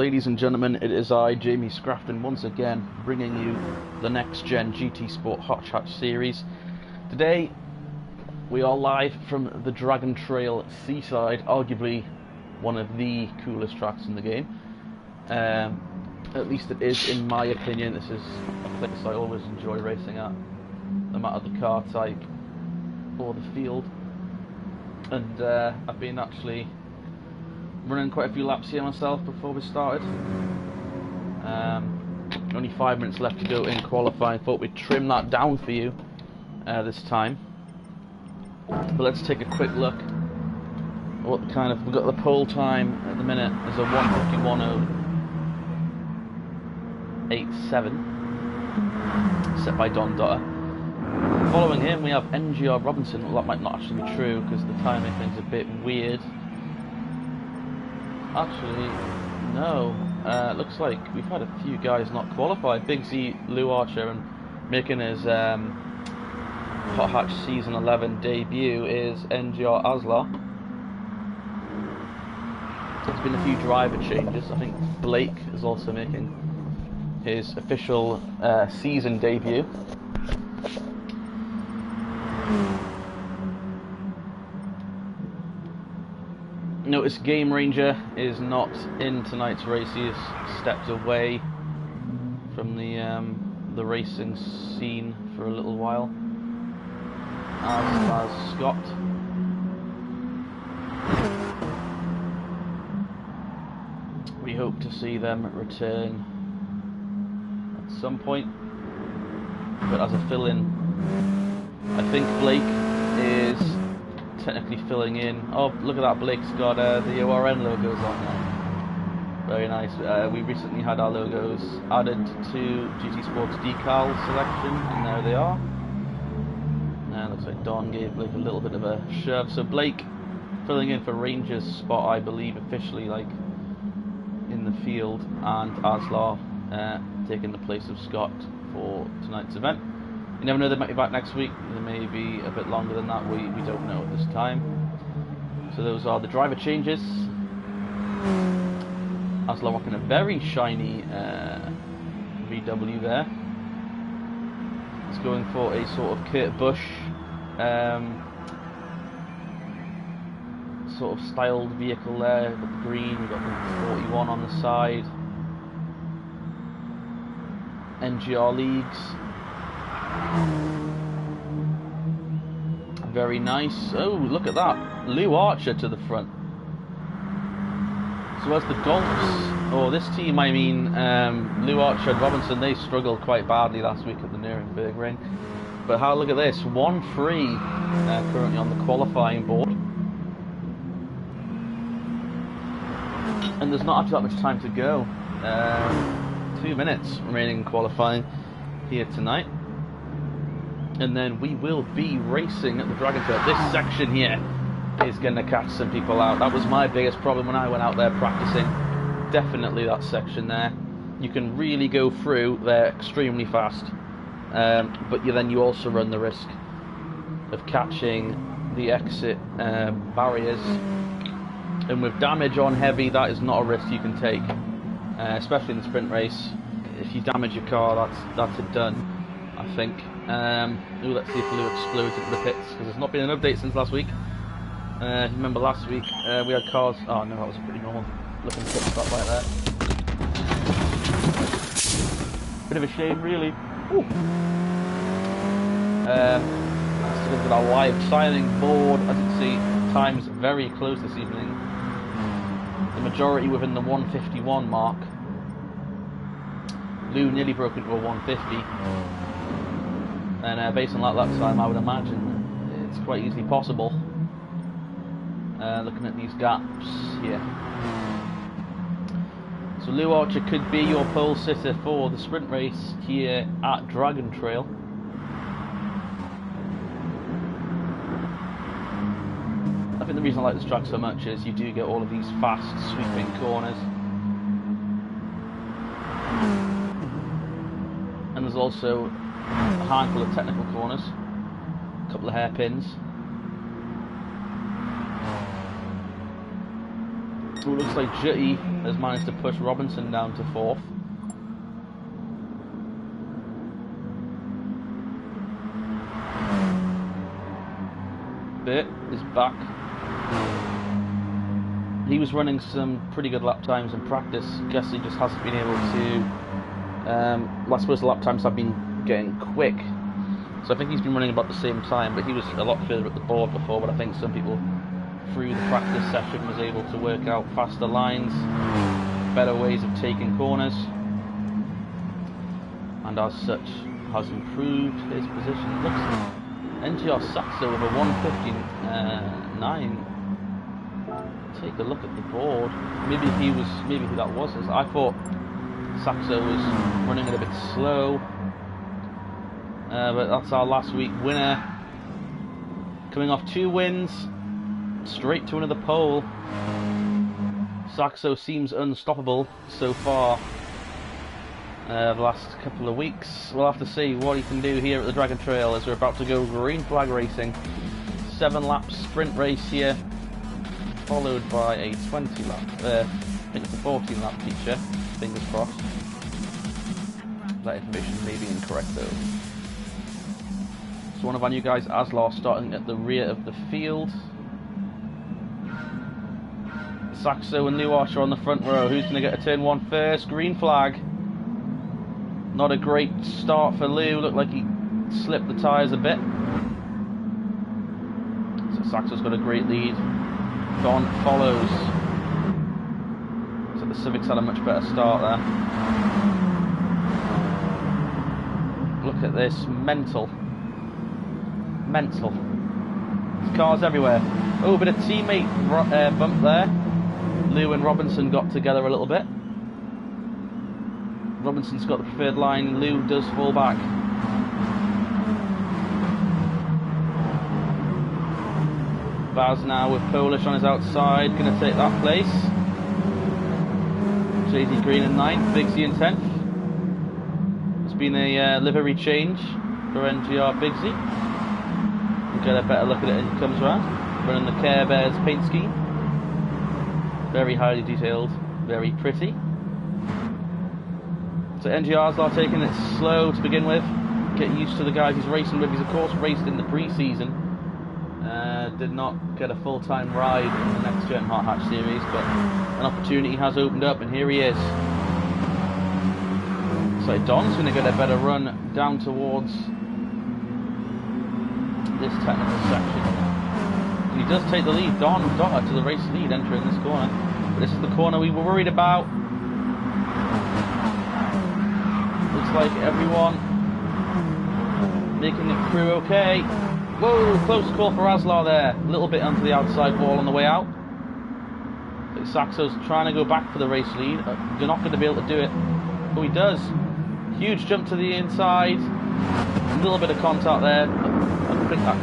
Ladies and gentlemen, it is I, Jamie Scrafton, once again bringing you the Nxtgen GT Sport Hot Hatch series. Today we are live from the Dragon Trail Seaside, arguably one of the coolest tracks in the game. At least it is in my opinion. This is a place I always enjoy racing at, no matter the car type or the field. And I've been actually running quite a few laps here myself before we started. Only 5 minutes left to go in qualifying. Thought we'd trim that down for you this time. But let's take a quick look at what we've got. The pole time at the minute is a 1:51.87 set by Don Dotter. Following him we have NGR Robinson. Well, that might not actually be true because the timing thing's a bit weird. Actually, no. Looks like we've had a few guys not qualify. Big Z Lou Archer, and making his Hot Hatch Season 11 debut is NGR Aslar. There's been a few driver changes. I think Blake is also making his official season debut. Notice Game Ranger is not in tonight's race. He has stepped away from the racing scene for a little while, as Scott. We hope to see them return at some point, but as a fill-in, I think Blake is technically filling in. Oh, look at that, Blake's got the ORN logos on there. Very nice. We recently had our logos added to GT Sports decal selection, and there they are. Looks like Don gave Blake a little bit of a shove. So Blake filling in for Ranger's spot, I believe, officially, like, in the field, and Aslar taking the place of Scott for tonight's event. You never know, they might be back next week. They may be a bit longer than that. We don't know at this time. So those are the driver changes. Aslar rocking a very shiny VW there. It's going for a sort of Kurt Busch sort of styled vehicle there. We've got the green, we've got the 41 on the side. NGR Leagues. Very nice. Oh, look at that. Lou Archer to the front. So as the Golfs, or this team I mean, Lou Archer and Robinson, they struggled quite badly last week at the Nuremberg ring. But look at this, 1-3 currently on the qualifying board. And there's not actually that much time to go. 2 minutes remaining in qualifying here tonight. And then we will be racing at the Dragon Trail. This section here is going to catch some people out. That was my biggest problem when I went out there practicing. Definitely that section there. You can really go through there extremely fast. But then you also run the risk of catching the exit barriers. And with damage on heavy, that is not a risk you can take. Especially in the sprint race. If you damage your car, that's a done, I think. Let's see if Lou explodes into the pits, because there's not been an update since last week. Remember last week we had cars. Oh no, that was a pretty normal looking pit stop right there. Bit of a shame, really. Let's look at our live signing board. As you can see, time's very close this evening. The majority within the 1:51 mark. Lou nearly broke into a 1:50. And based on that time, I would imagine it's quite easily possible. Looking at these gaps here. So Lou Archer could be your pole sitter for the sprint race here at Dragon Trail. I think the reason I like this track so much is you do get all of these fast sweeping corners. And there's also a handful of technical corners, a couple of hairpins. So it looks like Jutty has managed to push Robinson down to 4th. Burt is back. He was running some pretty good lap times in practice. Guess he just hasn't been able to. Well, I suppose the lap times have been getting quick. So I think he's been running about the same time, but he was a lot further at the board before. But I think some people through the practice session was able to work out faster lines, better ways of taking corners, and as such has improved his position. Looks NGR Saxo with a 1:59. Take a look at the board. Maybe that was his. I thought Saxo was running it a bit slow, but that's our last week winner. Coming off 2 wins, straight to another pole. Saxo seems unstoppable so far. The last couple of weeks. We'll have to see what he can do here at the Dragon Trail as we're about to go green flag racing. 7-lap sprint race here, followed by a 20-lap. I think it's a 14-lap feature. Fingers crossed. That information may be incorrect though. So one of our new guys, Aslar, starting at the rear of the field. Saxo and Lou Archer on the front row. Who's going to get a turn 1 first? Green flag. Not a great start for Lou. Looked like he slipped the tyres a bit. So Saxo's got a great lead. Don follows. So the Civics had a much better start there. Look at this. Mental. There's cars everywhere. Oh, bit of teammate bump there. Lou and Robinson got together a little bit. Robinson's got the preferred line. Lou does fall back. Baz now with Polish on his outside, going to take that place. JD Green in 9th, Bigsy in 10th. There's been a livery change for NGR Bigsy. We'll get a better look at it as he comes around. Running the Care Bears paint scheme. Very highly detailed, very pretty. So NGR's are taking it slow to begin with. Get used to the guys he's racing with. He's of course raced in the pre-season. Did not get a full-time ride in the Nxtgen Hot Hatch series, but an opportunity has opened up and here he is. So Don's going to get a better run down towards this technical section. And he does take the lead. Don got her to the race lead entering this corner. But this is the corner we were worried about. Looks like everyone making it through okay. Whoa, close call for Aslar there. A little bit onto the outside wall on the way out. But Saxo's trying to go back for the race lead. You're not going to be able to do it. Oh, he does. Huge jump to the inside. A little bit of contact there. I think that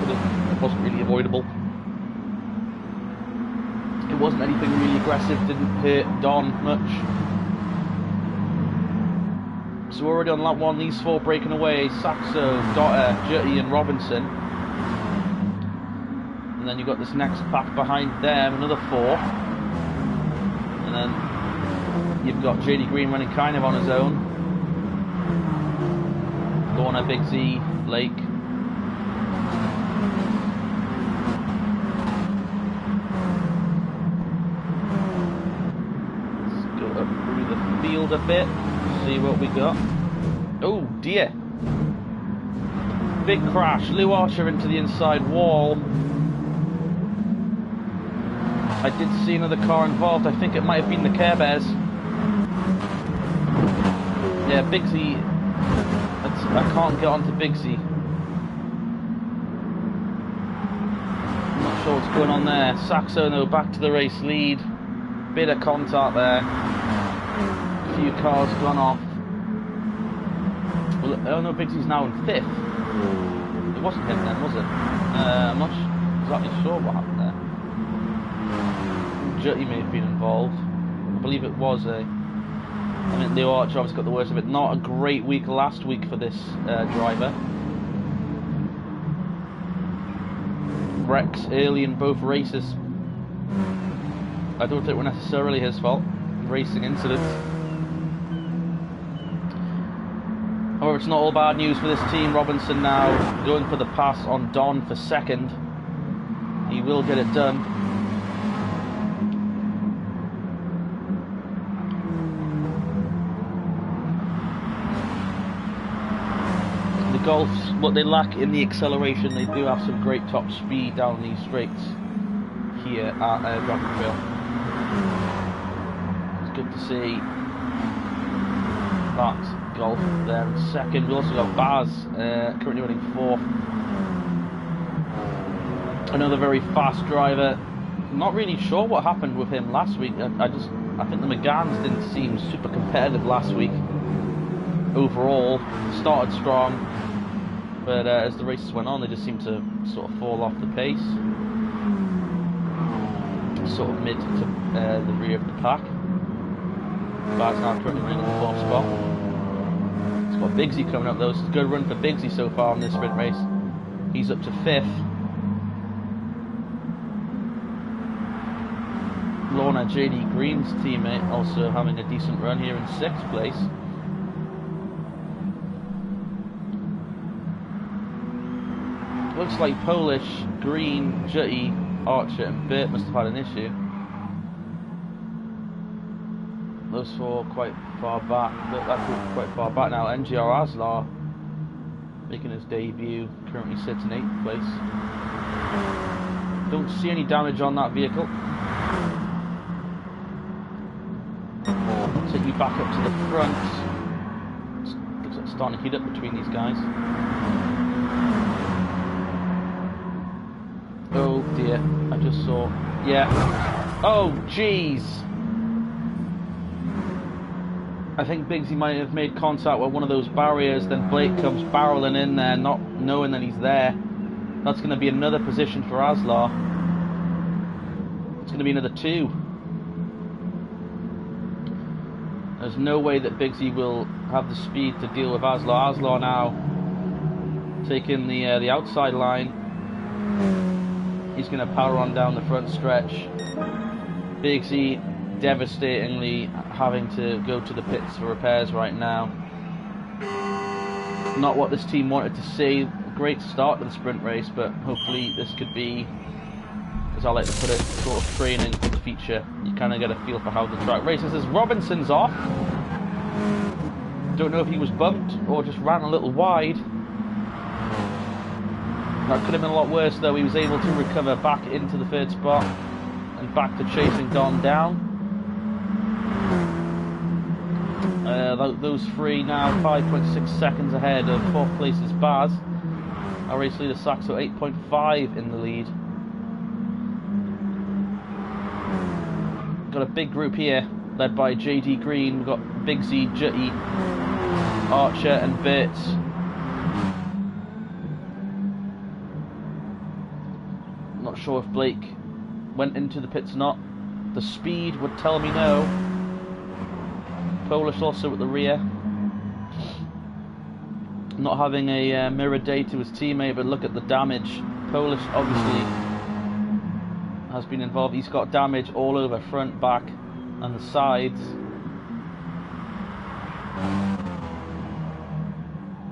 wasn't really avoidable. It wasn't anything really aggressive. Didn't hurt Don much. So we're already on lap 1. These 4 breaking away. Saxo, Dotter, Jutty and Robinson. And then you've got this next pack behind them, another 4. And then you've got JD Green running kind of on his own. Lorna, Big Z, Blake. Let's go up through the field a bit, see what we got. Oh dear. Big crash. Lou Archer into the inside wall. I did see another car involved. I think it might have been the Care Bears. Yeah, Bigsy. I can't get onto Bigsy. I'm not sure what's going on there. Saxo though back to the race lead. Bit of contact there. A few cars gone off. Well, oh no, Bigsy's now in 5th. It wasn't him then, was it? I'm not exactly sure what happened there. Jutty may have been involved. I believe it was I mean, Leo Archer obviously got the worst of it. Not a great week last week for this driver. Rex early in both races. I don't think it was necessarily his fault. Racing incidents. However, it's not all bad news for this team. Robinson now going for the pass on Don for second. He will get it done. The Golfs, what they lack in the acceleration, they do have some great top speed down these straights here at Dragon Trail. It's good to see that Golf there in second. We also got Baz currently running fourth. Another very fast driver. Not really sure what happened with him last week. I think the McGanns didn't seem super competitive last week. Overall, started strong, but as the races went on, they just seemed to sort of fall off the pace. Sort of mid to the rear of the pack. Baz now currently running in the fourth spot. It's got Bigsy coming up though. It's a good run for Bigsy so far in this sprint race. He's up to fifth. Lorna, JD Green's teammate, also having a decent run here in sixth place. Looks like Polish, Green, Jutty, Archer and Burt must have had an issue. Those four quite far back, but that's quite far back now. NGR Aslar making his debut, currently sits in 8th place. Don't see any damage on that vehicle. I'll take you back up to the front. Looks like it's starting to heat up between these guys. Oh dear, I just saw, yeah. Oh jeez. I think Bigsy might have made contact with one of those barriers, then Blake comes barreling in there, not knowing that he's there. That's going to be another position for Aslar. It's going to be another 2. There's no way that Bigsy will have the speed to deal with Aslar. Aslar now taking the outside line. He's going to power on down the front stretch. Bigsy devastatingly having to go to the pits for repairs right now. Not what this team wanted to see. Great start to the sprint race, but hopefully this could be, as I like to put it, sort of training feature. You kind of get a feel for how the track races. As Robinson's off. Don't know if he was bumped or just ran a little wide. That could have been a lot worse though. He was able to recover back into the 3rd spot and back to chasing Don down. Those three now 5.6 seconds ahead of 4th place's Baz. Our race leader Saxo 8.5 in the lead. Got a big group here led by JD Green. We've got Bigsy, Jutty, Archer and Burt. Not sure if Blake went into the pits or not. The speed would tell me no. Polish also at the rear. Not having a mirror day to his teammate, but look at the damage. Polish obviously has been involved. He's got damage all over front, back and the sides.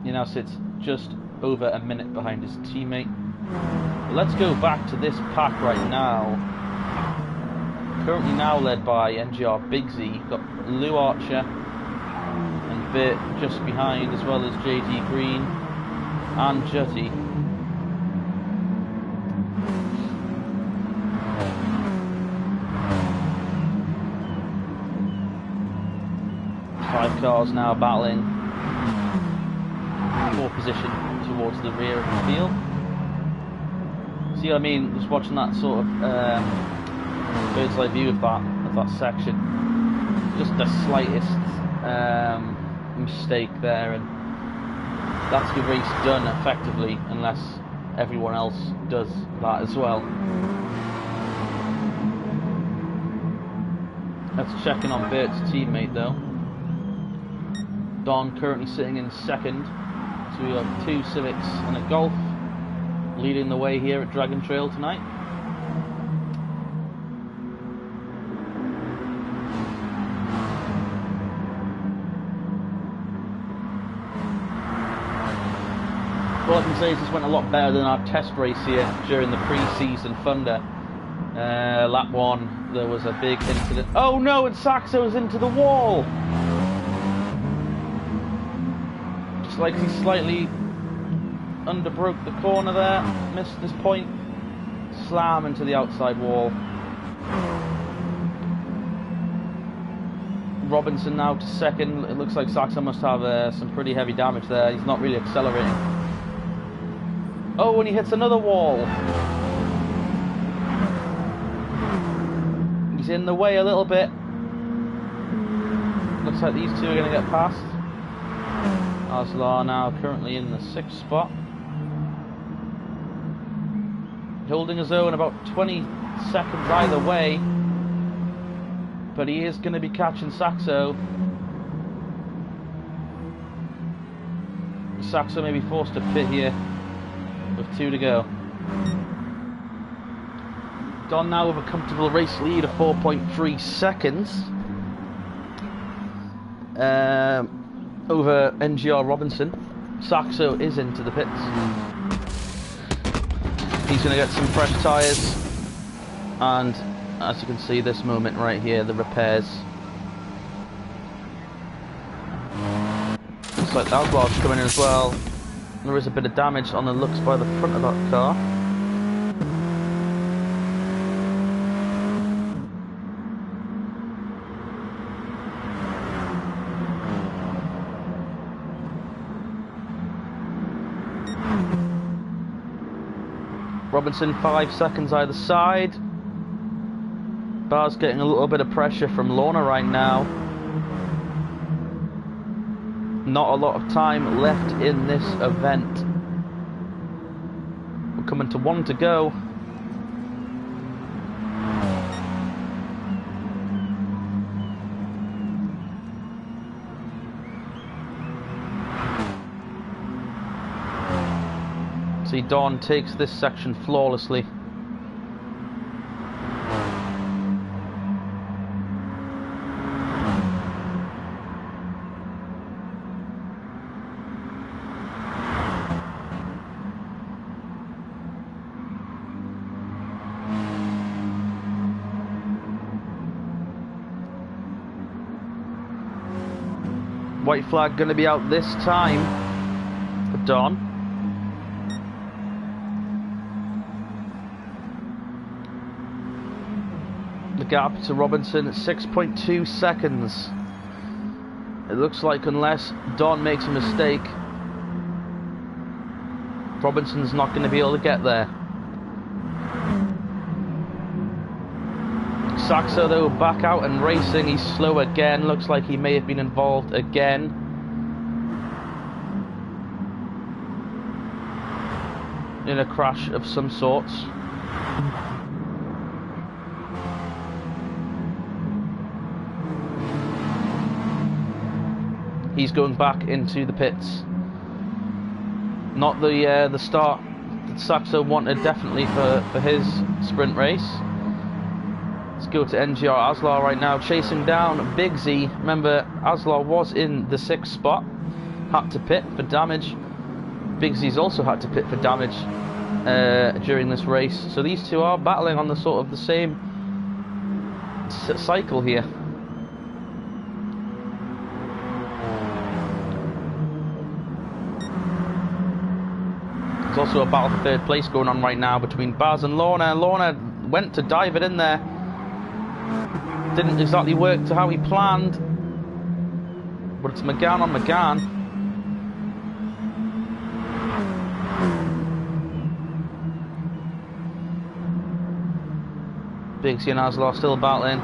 He now sits just over a minute behind his teammate. But let's go back to this pack right now. Currently now led by NGR Bigsy. You've got Lou Archer and Burt just behind, as well as JD Green and Jutty. Five cars now battling for position towards the rear of the field. See what I mean? Just watching that sort of bird's eye view of that section. Just the slightest mistake there, and that's the race done effectively, unless everyone else does that as well. Let's check in on Bert's teammate though. Don currently sitting in 2nd. So we have 2 Civics and a Golf leading the way here at Dragon Trail tonight. all I can say is this went a lot better than our test race here during the pre-season Thunder. Lap 1, there was a big incident. Oh no, and Saxo's into the wall! Just like he slightly underbroke the corner there, missed his point, slam into the outside wall. Robinson now to second. It looks like Saxo must have some pretty heavy damage there. He's not really accelerating. Oh, and he hits another wall. He's in the way a little bit. Looks like these two are going to get past. Aslar now currently in the 6th spot. Holding his own about 20 seconds either way. But he is going to be catching Saxo. Saxo may be forced to pit here with 2 to go. Don now with a comfortable race lead of 4.3 seconds over NGR Robinson. Saxo is into the pits. He's going to get some fresh tyres, and as you can see, this moment right here, the repairs. Looks like Aslar's coming in as well. There is a bit of damage on the looks by the front of that car. Robinson 5 seconds either side. Bar's getting a little bit of pressure from Lorna right now. Not a lot of time left in this event. We're coming to 1 to go. See, Dawn takes this section flawlessly. White flag going to be out this time for Don. The gap to Robinson at 6.2 seconds. It looks like unless Don makes a mistake, Robinson's not going to be able to get there. Saxo though back out and racing. He's slow again. Looks like he may have been involved again. In a crash of some sorts. He's going back into the pits. Not the start that Saxo wanted definitely for his sprint race. Let's go to NGR Aslar right now, chasing down Big Z. Remember, Aslar was in the 6th spot, had to pit for damage. Big Z's also had to pit for damage during this race. So these two are battling on the sort of the same cycle here. There's also a battle for 3rd place going on right now between Baz and Lorna. Lorna went to dive it in there. Didn't exactly work to how he planned, but it's McGann on McGann. Big C and Aslar still battling,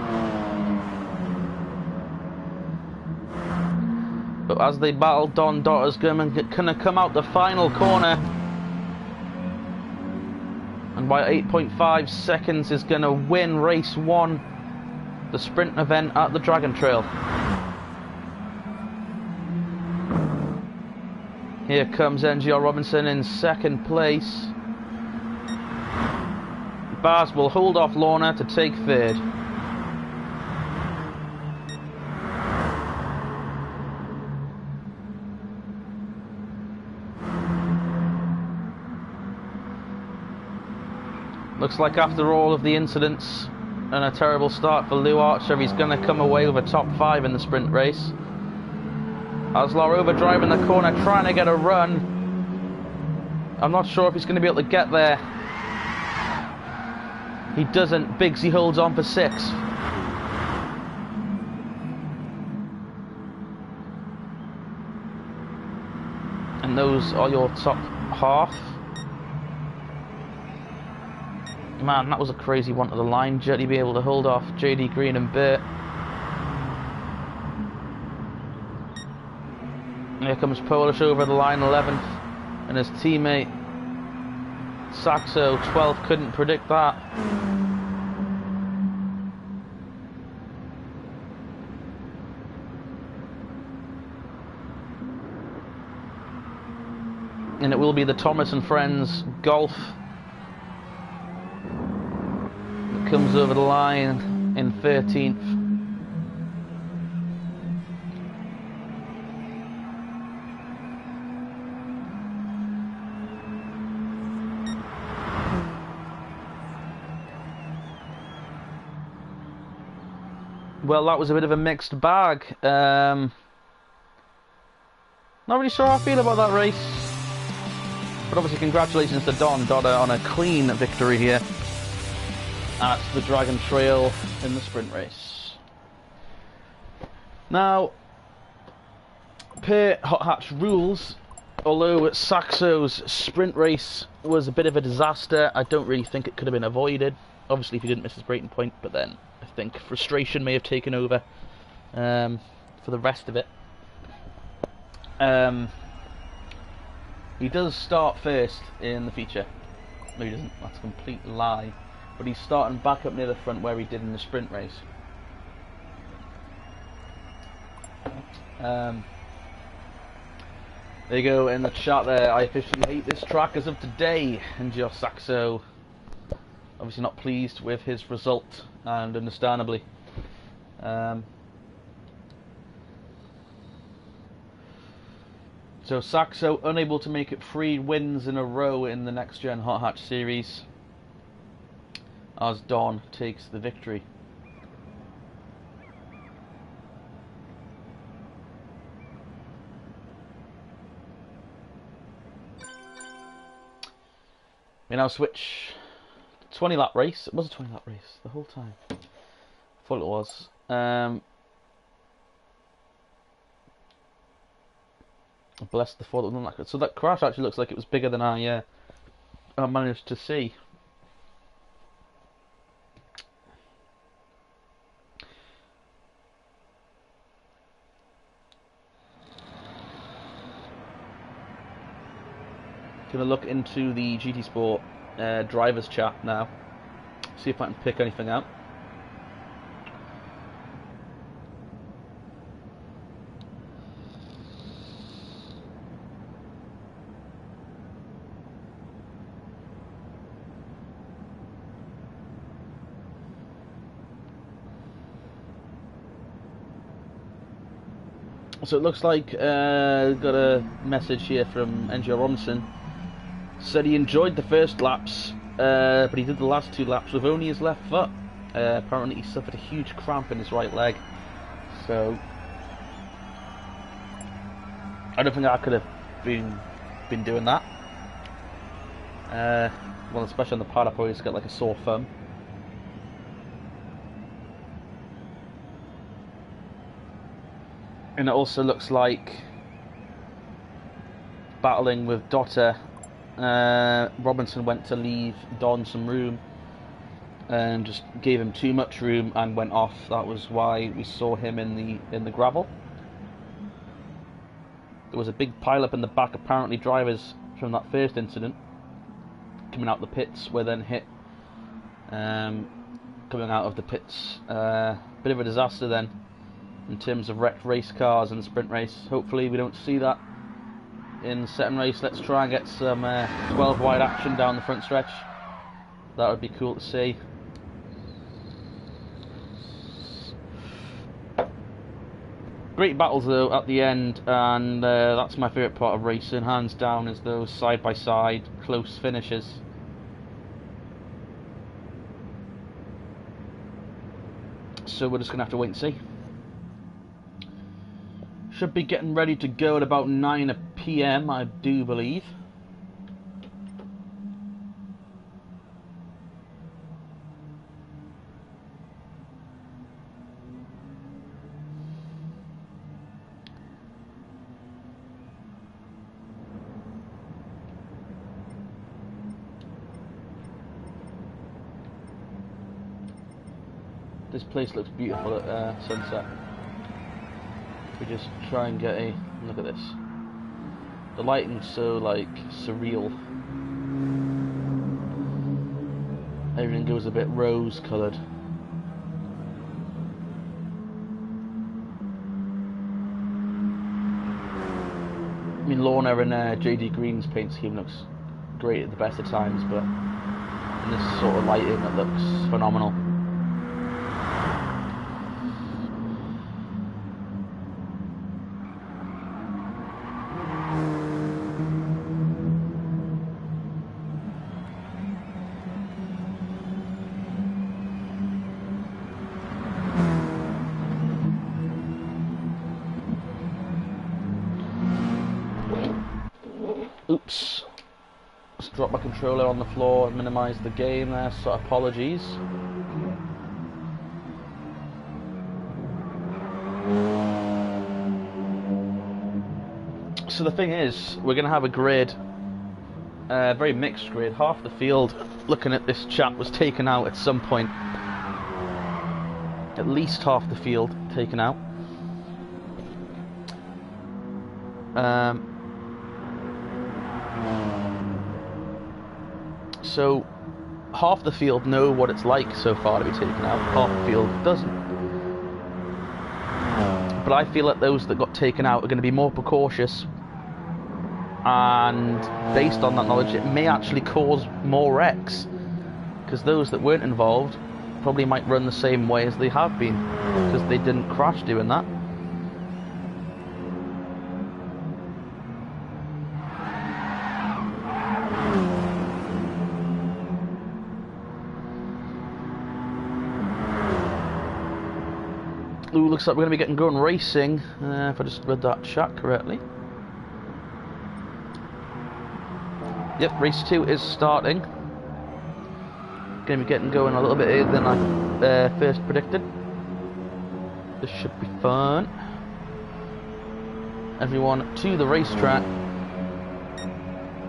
but as they battle, Don Dotter's going to come out the final corner, and by 8.5 seconds is going to win race 1. The sprint event at the Dragon Trail. Here comes NGR Robinson in 2nd place. Baz will hold off Lorna to take 3rd. Looks like after all of the incidents and a terrible start for Lou Archer, he's going to come away with a top 5 in the sprint race. Aslar overdriving the corner, trying to get a run. I'm not sure if he's going to be able to get there. He doesn't. Biggsy holds on for 6. And those are your top half. Man, that was a crazy one to the line. Jetty be able to hold off JD Green and Burt. And here comes Polish over the line, 11th. And his teammate Saxo, 12th, couldn't predict that. And it will be the Thomas and Friends Golf that comes over the line in 13th. Well, that was a bit of a mixed bag. Not really sure how I feel about that race. But obviously congratulations to Don Dodder on a clean victory here at the Dragon Trail in the sprint race. Now, per Hot Hatch rules, although Saxo's sprint race was a bit of a disaster, I don't really think it could have been avoided. Obviously if he didn't miss his braking point, but then I think frustration may have taken over for the rest of it. He does start first in the feature. No, he doesn't. That's a complete lie. But he's starting back up near the front where he did in the sprint race. There you go in the chat there. I officially hate this track as of today. And Josh Saxo, obviously not pleased with his result, and understandably. So Saxo unable to make it 3 wins in a row in the Nxtgen Hot Hatch series, as Don takes the victory. We now switch 20 lap race. It was a 20 lap race the whole time. I thought it was. Bless the thought that wasn't that good. So that crash actually looks like it was bigger than I managed to see. Gonna look into the GT Sport drivers chat now. See if I can pick anything out. So it looks like got a message here from NGR Robinson. Said he enjoyed the first laps, but he did the last 2 laps with only his left foot. Apparently he suffered a huge cramp in his right leg. So I don't think I could have been doing that. Well, especially on the pad, I probably just got like a sore thumb. And it also looks like battling with Dotter, Robinson went to leave Don some room and just gave him too much room and went off. That was why we saw him in the gravel. There was a big pile up in the back. Apparently drivers from that first incident coming out the pits were then hit coming out of the pits. Bit of a disaster then in terms of wrecked race cars and sprint race. Hopefully we don't see that in the second race. Let's try and get some 12 wide action down the front stretch. That would be cool to see. Great battles though at the end, and that's my favourite part of racing, hands down, is those side by side close finishes. so we're just going to have to wait and see. Should be getting ready to go at about 9 PM, I do believe. This place looks beautiful at sunset. We just try and get a look at this. The lighting's so like surreal. Everything goes a bit rose coloured. I mean, Lorna and JD Green's paint scheme looks great at the best of times, but in this sort of lighting it looks phenomenal. Oops. Just dropped my controller on the floor and minimised the game there, so apologies. So the thing is, we're going to have a grid, very mixed grid. Half the field, looking at this chat, was taken out at some point. At least half the field taken out. So half the field know what it's like so far to be taken out, half the field doesn't. But I feel that those that got taken out are going to be more precautious, and based on that knowledge it may actually cause more wrecks, because those that weren't involved probably might run the same way as they have been, because they didn't crash doing that. Ooh, looks like we're going to be going racing, if I just read that chat correctly. Yep, race 2 is starting. Going to be getting going a little bit earlier than I first predicted. This should be fun. Everyone to the racetrack.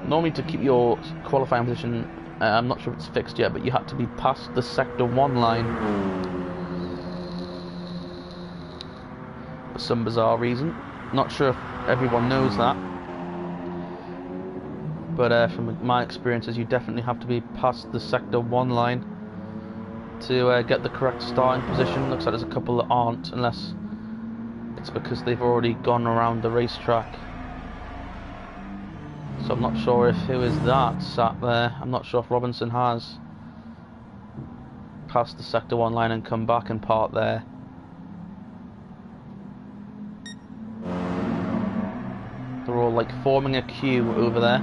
Normally to keep your qualifying position, I'm not sure if it's fixed yet, but you had to be past the sector 1 line. For some bizarre reason. Not sure if everyone knows that. But from my experiences, you definitely have to be past the sector 1 line to get the correct starting position. Looks like there's a couple that aren't, unless it's because they've already gone around the racetrack. So I'm not sure if who is that sat there. I'm not sure if Robinson has passed the sector 1 line and come back and parked there. They're all like forming a queue over there.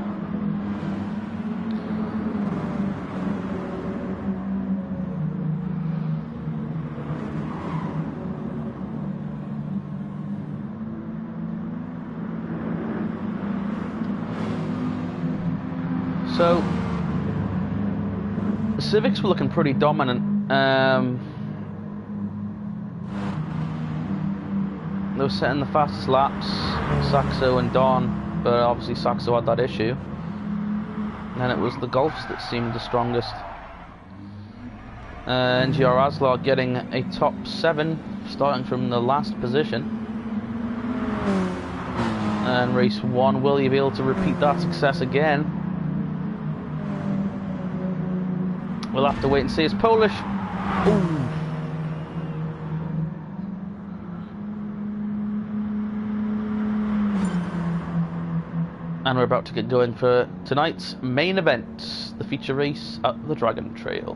So the Civics were looking pretty dominant. They were setting the fastest laps, Saxo and Don, but obviously Saxo had that issue. And then it was the Golfs that seemed the strongest. NGR Aslar getting a top 7, starting from the last position. And race 1, will he be able to repeat that success again? We'll have to wait and see. It's Polish. Ooh. And we're about to get going for tonight's main event, the feature race at the Dragon Trail.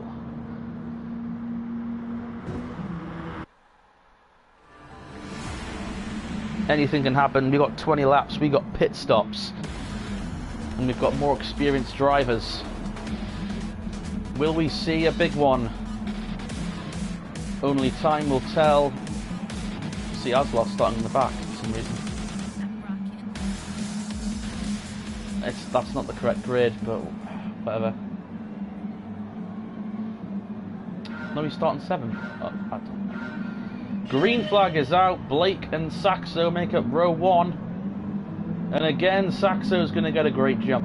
Anything can happen. We've got 20 laps, we've got pit stops, and we've got more experienced drivers. Will we see a big one? Only time will tell. See Aslar starting in the back for some reason. That's not the correct grid, but whatever. No, he's starting 7th. Oh, I don't know. Green flag is out. Blake and Saxo make up row 1. And again, Saxo's going to get a great jump.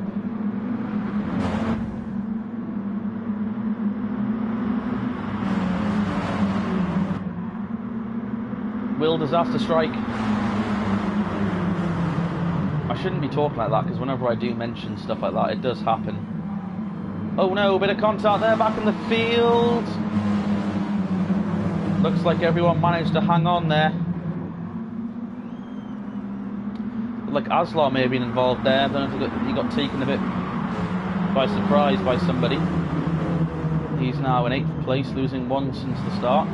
Will disaster strike. I shouldn't be talking like that because whenever I do mention stuff like that, it does happen. Oh no, a bit of contact there back in the field. Looks like everyone managed to hang on there. Like Aslar may have been involved there. I don't know if he got taken a bit by surprise by somebody. He's now in 8th place, losing 1 since the start.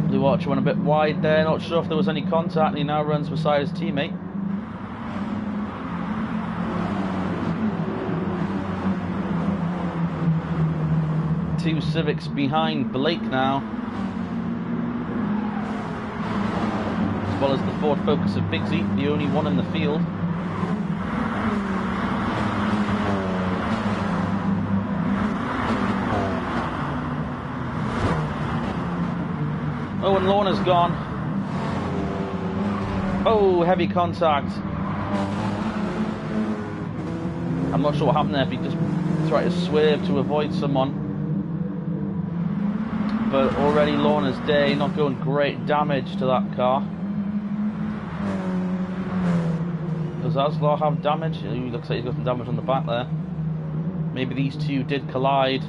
Blue Archer went a bit wide there, not sure if there was any contact, and he now runs beside his teammate. Two Civics behind Blake now, as well as the Ford Focus of Bigsy, the only one in the field. Oh, and Lorna's gone. Oh, heavy contact. I'm not sure what happened there, if he just tried to swerve to avoid someone. But already Lorna's day, not going great damage to that car. Does Aslar have damage? He looks like he's got some damage on the back there. Maybe these two did collide.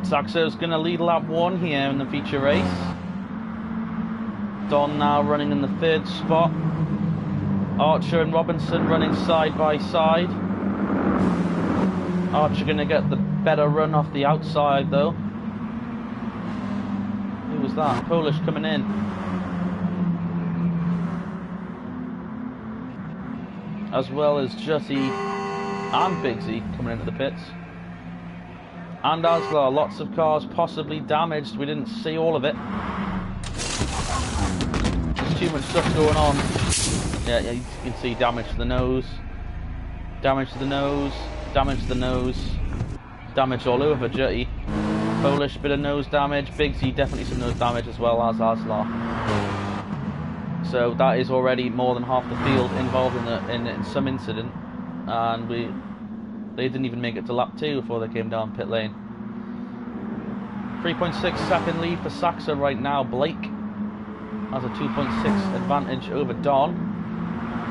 Saxo's going to lead lap 1 here in the feature race. Don now running in the 3rd spot. Archer and Robinson running side by side. Archer going to get the better run off the outside though. Who was that? Polish coming in. As well as Jutty and Bigsy coming into the pits. And Aslar, lots of cars possibly damaged. We didn't see all of it. There's too much stuff going on. Yeah, you can see damage to the nose. Damage to the nose. Damage to the nose. Damage all over Jutty. Polish, bit of nose damage. Bigsy, definitely some nose damage as well as Aslar. So that is already more than half the field involved in some incident. And they didn't even make it to lap 2 before they came down pit lane. 3.6 second lead for Saxo right now. Blake has a 2.6 advantage over Don.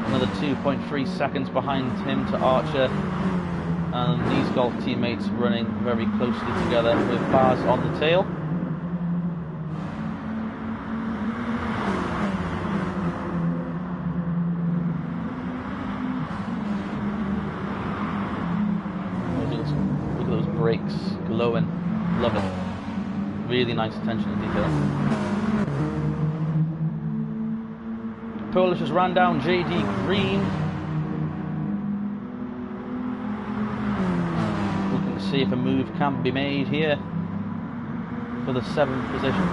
Another 2.3 seconds behind him to Archer. And these Golf teammates running very closely together with Baz on the tail. Look at those brakes glowing. Love it. Really nice attention to detail. Polish has ran down JD Green. Looking to see if a move can be made here for the 7th position.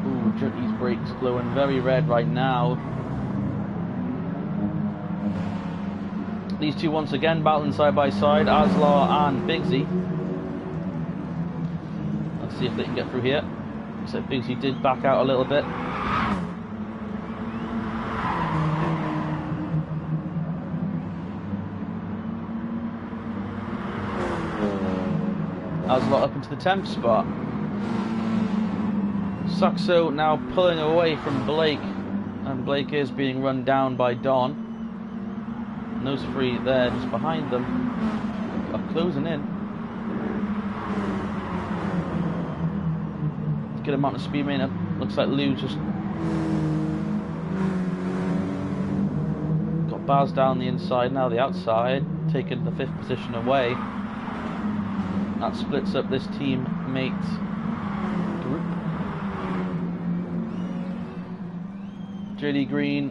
Ooh, Jutty's brakes glowing very red right now. These two once again battling side by side, Aslar and Bigsy. Let's see if they can get through here. Looks like Bigsy did back out a little bit. Aslar up into the 10th spot. Saxo now pulling away from Blake, and Blake is being run down by Don. And those three there just behind them are closing in. Good amount of speed main up. Looks like Lou just got Baz down the inside, now the outside, taking the 5th position away. That splits up this teammate group. JD Green,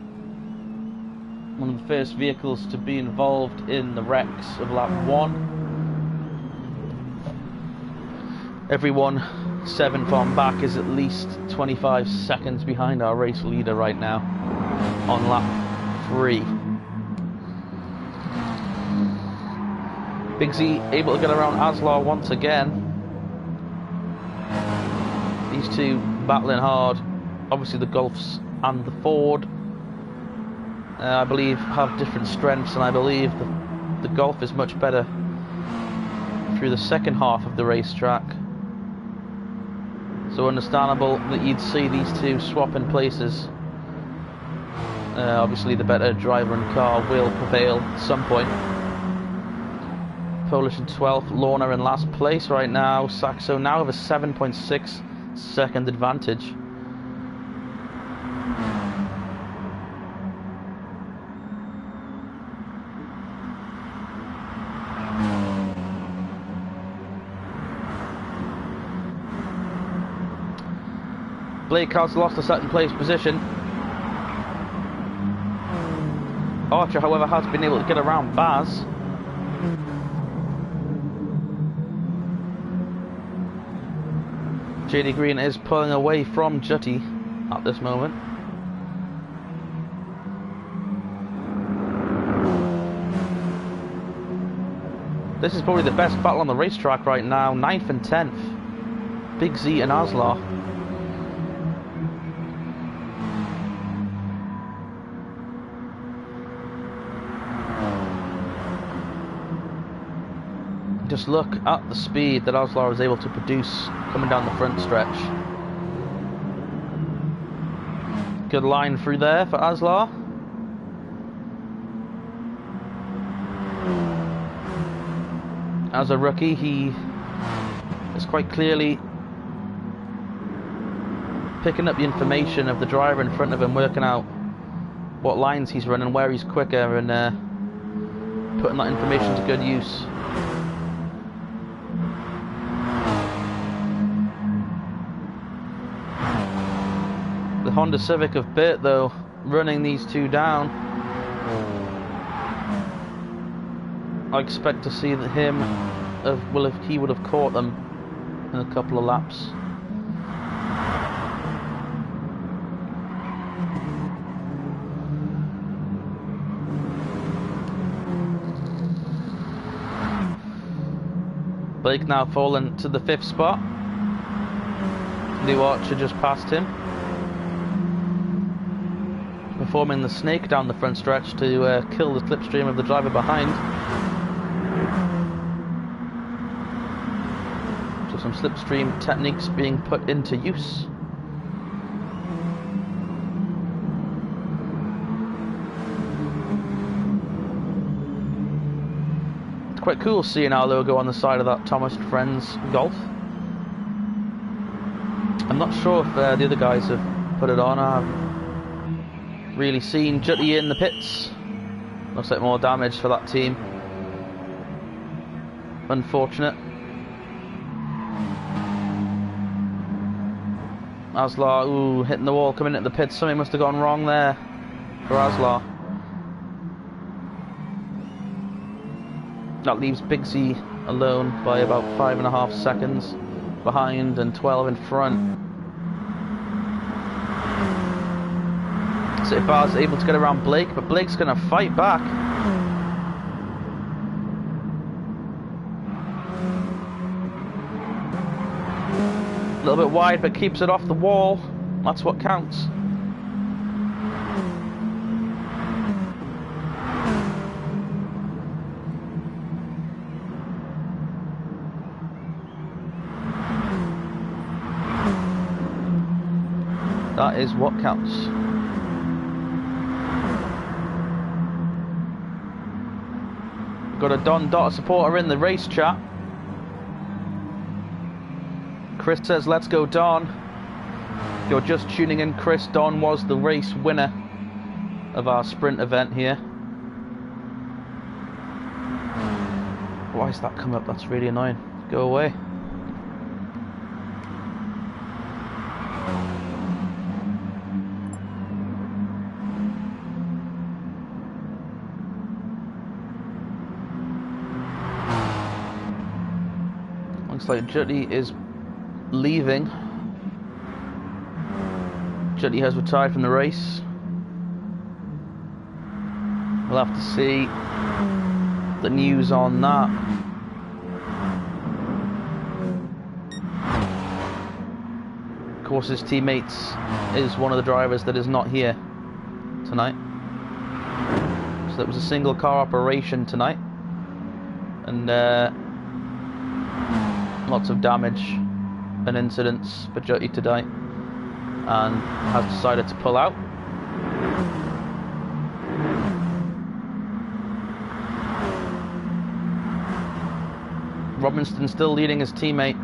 one of the first vehicles to be involved in the wrecks of lap 1. Everyone 7th on back is at least 25 seconds behind our race leader right now on lap 3. Big Z able to get around Aslar once again. These two battling hard. Obviously the Golfs and the Ford, I believe, have different strengths, and I believe the Golf is much better through the second half of the racetrack. So understandable that you'd see these two swapping places. Obviously the better driver and car will prevail at some point. Polish in 12th, Lorna in last place right now. Saxo now have a 7.6 second advantage. Blake has lost a second place position. Archer, however, has been able to get around Baz. JD Green is pulling away from Jutty at this moment. This is probably the best battle on the racetrack right now. 9th and 10th. Big Z and Aslar. Just look at the speed that Aslar was able to produce coming down the front stretch. Good line through there for Aslar. As a rookie, he is quite clearly picking up the information of the driver in front of him, working out what lines he's running, where he's quicker, and putting that information to good use. The Honda Civic of Burt, though, running these two down. I expect to see that he would have caught them in a couple of laps. Blake now fallen to the 5th spot. New Archer just passed him, performing the snake down the front stretch to kill the slipstream of the driver behind. So some slipstream techniques being put into use. It's quite cool seeing our logo on the side of that Thomas Friends Golf. I'm not sure if the other guys have put it on. I've really seen Jutty in the pits. Looks like more damage for that team. Unfortunate. Aslar, ooh, hitting the wall, coming into the pits. Something must have gone wrong there for Aslar. That leaves Big Z alone by about 5.5 seconds behind and 12 in front. So if I was able to get around Blake, but Blake's going to fight back. A little bit wide, but keeps it off the wall. That's what counts. That is what counts. Got a Don Dot supporter in the race chat. Chris says, let's go Don. If you're just tuning in, Chris, Don was the race winner of our sprint event here. Why is that come up? That's really annoying. Go away. Looks like Jutty is leaving. Jutty has retired from the race. We'll have to see the news on that. Of course, his teammates is one of the drivers that is not here tonight. So it was a single car operation tonight, and lots of damage and incidents for Jutty tonight, and has decided to pull out. Robinson still leading his teammate.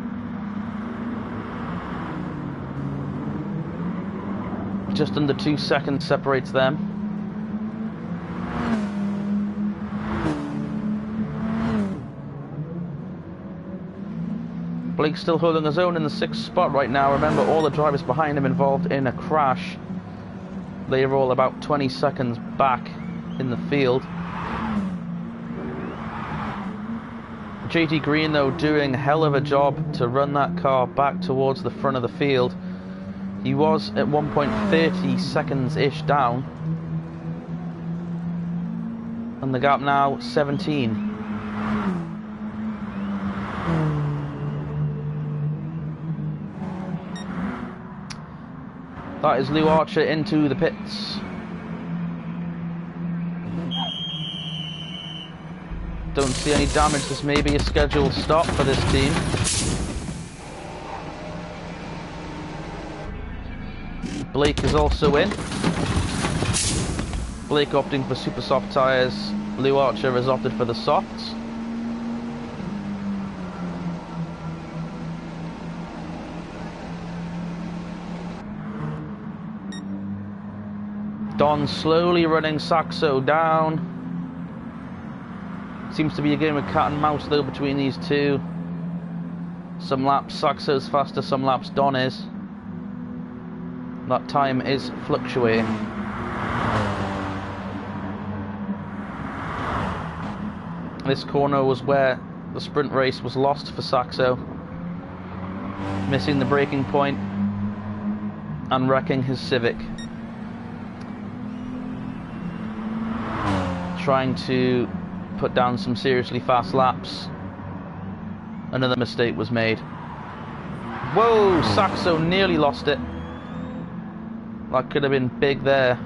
Just under 2 seconds separates them. Blake's still holding his own in the 6th spot right now. Remember, all the drivers behind him involved in a crash. They are all about 20 seconds back in the field. JT Green, though, doing a hell of a job to run that car back towards the front of the field. He was at one point 30 seconds-ish down. And the gap now 17. That is Lou Archer into the pits. Don't see any damage. This may be a scheduled stop for this team. Blake is also in. Blake opting for super soft tyres. Lou Archer has opted for the softs. Don slowly running Saxo down. Seems to be a game of cat and mouse though between these two. Some laps Saxo's faster, some laps Don is. That time is fluctuating. This corner was where the sprint race was lost for Saxo. Missing the braking point and wrecking his Civic. Trying to put down some seriously fast laps. Another mistake was made. Whoa, Saxo nearly lost it. That could have been big there.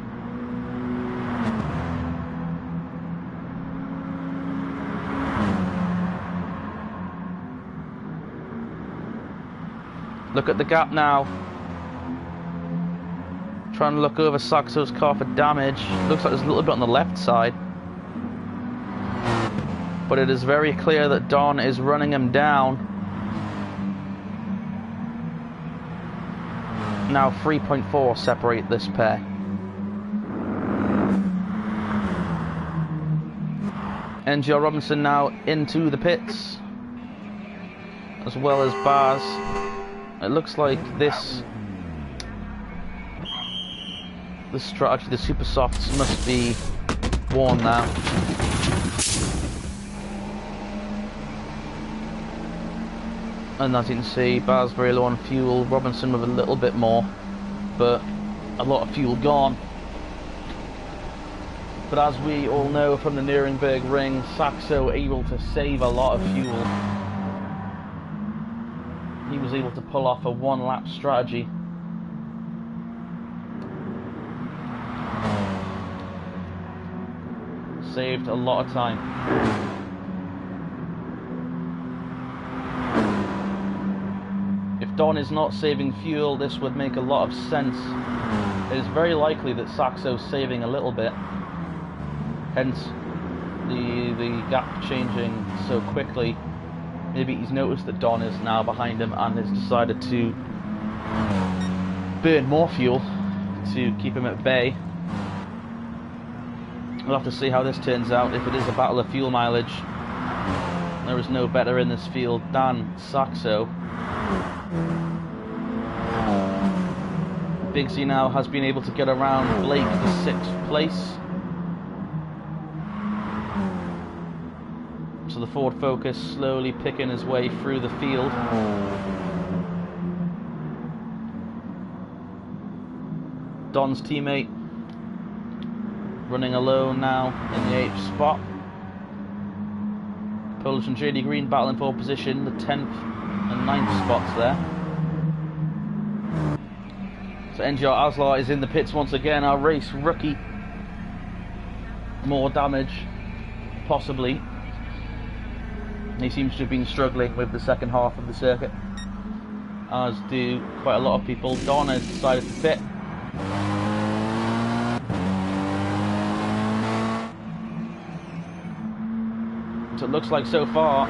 Look at the gap now. Trying to look over Saxo's car for damage. Looks like there's a little bit on the left side. But it is very clear that Don is running him down. Now 3.4 separate this pair. NGL Robinson now into the pits, as well as Baz. It looks like this strategy, the super softs, must be worn now. And as you can see, Baz very low on fuel, Robinson with a little bit more, but a lot of fuel gone. But as we all know from the Nuremberg ring, Saxo able to save a lot of fuel. He was able to pull off a one-lap strategy. Saved a lot of time. Don is not saving fuel, this would make a lot of sense. It is very likely that Saxo's saving a little bit, hence the gap changing so quickly. Maybe he's noticed that Don is now behind him and has decided to burn more fuel to keep him at bay. We'll have to see how this turns out, if it is a battle of fuel mileage. There is no better in this field than Saxo. Bigsy now has been able to get around Blake to 6th place. So the Ford Focus slowly picking his way through the field. Don's teammate running alone now in the 8th spot. Polish and JD Green battling for position, the 10th and 9th spots there. So NGR Aslar is in the pits once again, our race rookie. More damage, possibly. He seems to have been struggling with the second half of the circuit, as do quite a lot of people. Don has decided to pit. So it looks like so far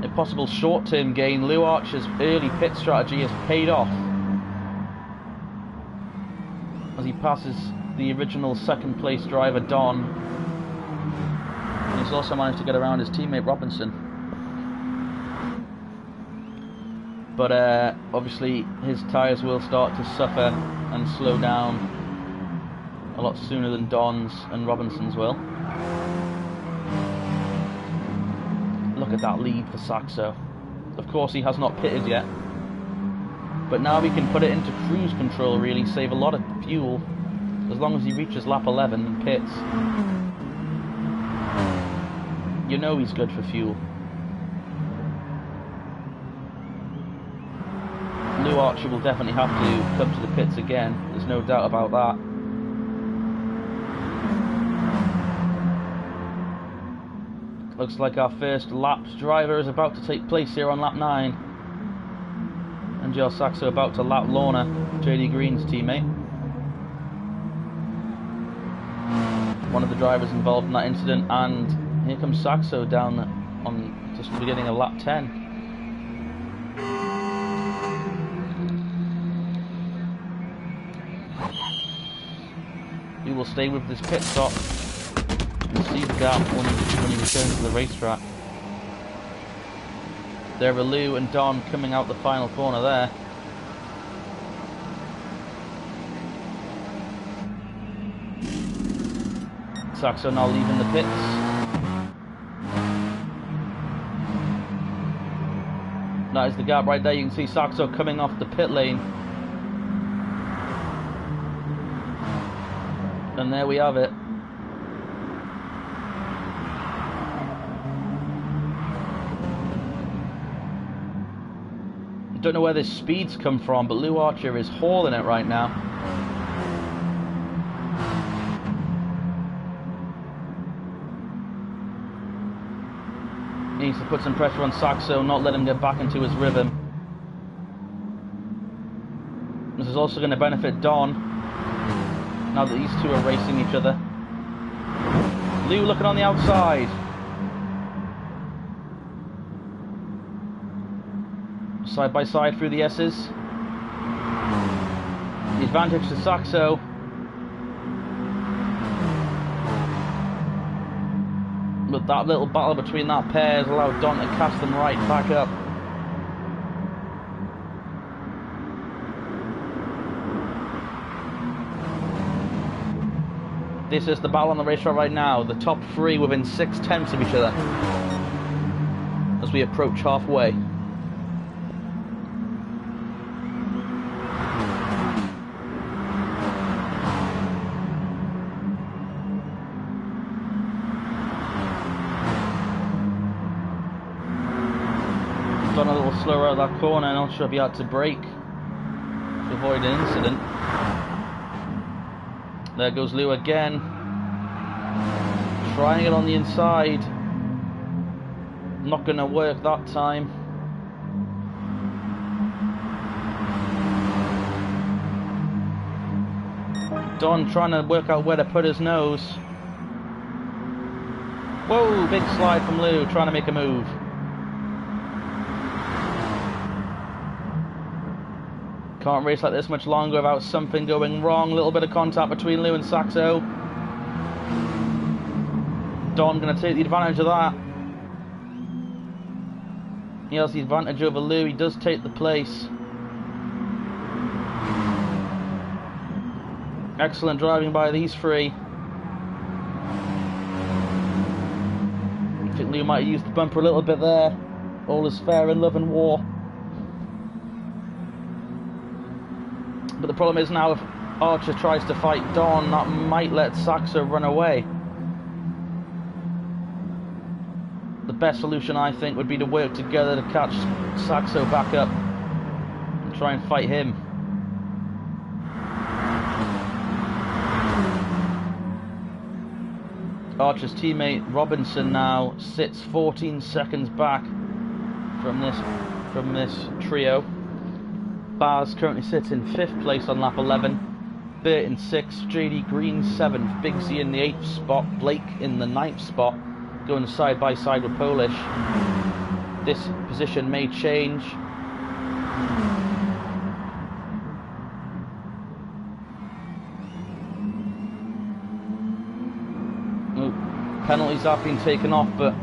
a possible short-term gain. Lou Archer's early pit strategy has paid off, as he passes the original second place driver Don, and he's also managed to get around his teammate Robinson. But obviously his tyres will start to suffer and slow down a lot sooner than Don's and Robinson's will. Look at that lead for Saxo. Of course he has not pitted yet, but now we can put it into cruise control, really save a lot of fuel as long as he reaches lap 11 and pits. You know he's good for fuel. Lou Archer will definitely have to come to the pits again, there's no doubt about that. Looks like our first lapped driver is about to take place here on lap 9. And Joe Saxo about to lap Lorna, JD Green's teammate. One of the drivers involved in that incident, and here comes Saxo down on just the beginning of lap 10. We will stay with this pit stop and see the gap when he returns to the racetrack. There are Lou and Don coming out the final corner there. Saxo now leaving the pits. That is the gap right there. You can see Saxo coming off the pit lane. And there we have it. Don't know where this speed's come from, but Lou Archer is hauling it right now. He needs to put some pressure on Saxo, not let him get back into his rhythm. This is also going to benefit Don, now that these two are racing each other. Lou looking on the outside. Side by side through the S's. The advantage to Saxo. But that little battle between that pair has allowed Don to cast them right back up. This is the battle on the racetrack right now. The top three within 6/10 of each other as we approach halfway. Gone a little slower out of that corner, not sure if he had to brake to avoid an incident. There goes Lou again, trying it on the inside. Not going to work that time. Don trying to work out where to put his nose. Whoa, big slide from Lou, trying to make a move. Can't race like this much longer without something going wrong. A little bit of contact between Lou and Saxo. Don going to take the advantage of that. He has the advantage over Lou. He does take the place. Excellent driving by these three. I think Lou might have used the bumper a little bit there. All is fair in love and war. But the problem is now if Archer tries to fight Don, that might let Saxo run away. The best solution, I think, would be to work together to catch Saxo back up and try and fight him. Archer's teammate Robinson now sits 14 seconds back from this trio. Baz currently sits in 5th place on lap 11, Burt in 6th, JD Green 7th, Big Z in the 8th spot, Blake in the 9th spot, going side by side with Polish. This position may change. Penalties have been taken off, but